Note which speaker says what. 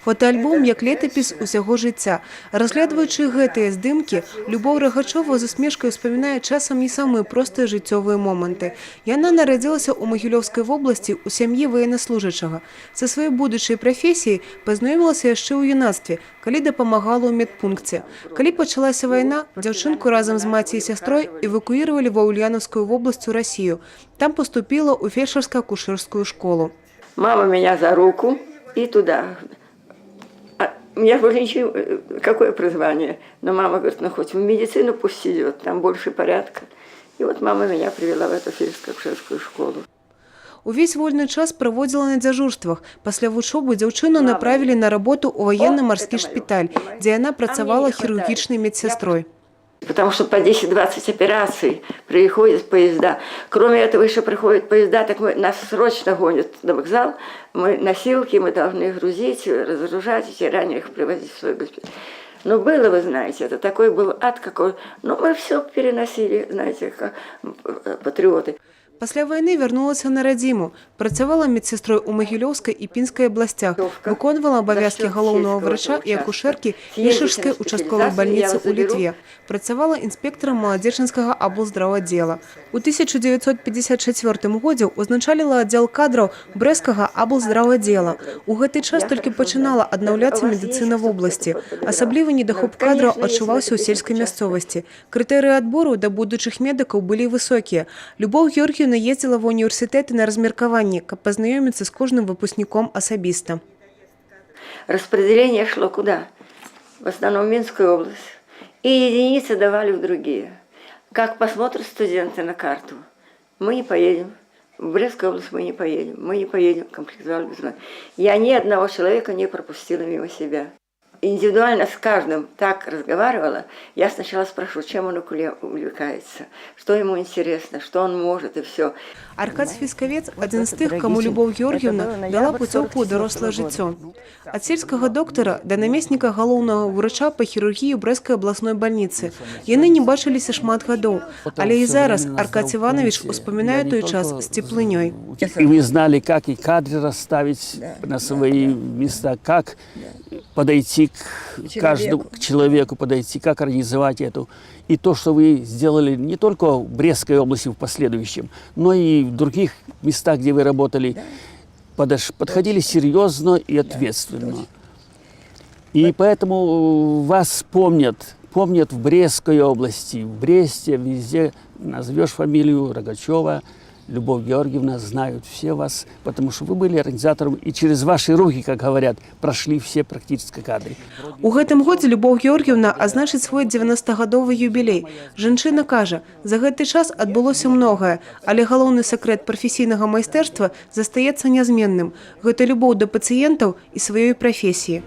Speaker 1: Фотоальбом як летапіс усяго жыцця. Разглядваючы гэтыя здымкі, Любоў Рагачова з усмешкай успамінае часам не самыя простыя жыццёвыя моманты. Яна нарадзілася ў Магілёўскай вобласці ў сям'і ваеннаслужачага. Са сваёй будучай прафесіяй пазнаёмілася яшчэ ў юнацтве, калі дапамагала ў медпункце. Калі пачалася вайна, дзяўчынку разам з маці і сястрой эвакуіравалі ва Ульяновскую вобласць у Россию. Там поступила у фельдшерско-акушерскую школу.
Speaker 2: Мама меня за руку и туда. У меня было ничего, какое призвание. Но мама говорит, ну хоть в медицину пусть идет, там больше порядка. И вот мама меня привела в эту фельдшерско-акушерскую школу.
Speaker 1: Увесь вольны час праводзіла на дзяжурствах. Пасля вучобы дзяўчыну направілі на работу ў военно-морскі шпіталь, дзе яна працавала хірургічнай медсястрой.
Speaker 2: Потому что по 10-20 операций приходят поезда. Кроме этого еще приходят поезда, так нас срочно гонят на вокзал. Мы носилки, мы должны грузить, разгружать, эти раненых привозить в свой госпиталь. Но было, вы знаете, это такой был ад какой. Но мы все переносили, знаете, как патриоты.
Speaker 1: Пасля вайны вярнулася на радзіму, працавала медсястрой у Магілёўскай і Пінскай абласцях, выконвала абавязкі галоўнага врача і акушэркі Ешышскай участковай бальніцы ў Літве, працавала інспектарам маладзечанскага аблздраўаддзела. У 1954 годзе ўзначаліла аддзел кадраў брэсцкага аблздраўаддзела. У гэты час толькі пачынала аднаўляцца медыцына вобласці. Асаблівы недахоп кадраў адчуваўся ў сельскай мясцовасці. Крытэрыі адбору да будучых медыкаў былі высокія. Любоў Георгіевна ездила в университеты на размеркование, как познакомиться с каждым выпускником особисто.
Speaker 2: Распределение шло куда? В основном в Минскую область. И единицы давали в другие. Как посмотрят студенты на карту, мы не поедем. В Брестскую область мы не поедем, комплектовали без нас. Я ни одного человека не пропустила мимо себя. Индивидуально с каждым так разговаривала. Я сначала спрашиваю, чем он увлекается, что ему интересно, что он может и все.
Speaker 1: Аркадий Фискавец – один из тех, кому Любоў Георгіевна дала путевку ў дарослае жыццё. От сельского доктора до наместника галоўнага врача по хирургии Брестской областной больницы. Яны не бачыліся шмат гадоў, але и зараз Аркадий Иванович успоминае той час с теплынёй.
Speaker 3: И вы знали, как и кадры расставить на свои места, как подойти к каждому к человеку, подойти, как организовать эту. И то, что вы сделали не только в Брестской области в последующем, но и в других местах, где вы работали, подходили серьезно и ответственно. И поэтому вас помнят в Брестской области, в Бресте, везде назовешь фамилию Рогачева, Любовь Георгиевна, знают все вас, потому что вы были организатором, и через ваши руки, как говорят, прошли все практически кадры.
Speaker 1: У гэтым годзе Любоў Георгіевна азначыць свой 90-гадовы юбілей. Жанчына кажа, за гэты час адбылося многае, але галоўны сакрэт прафесійнага майстэрства застаецца нязменным. Гэта любоў да пацыентаў і сваёй прафесіі.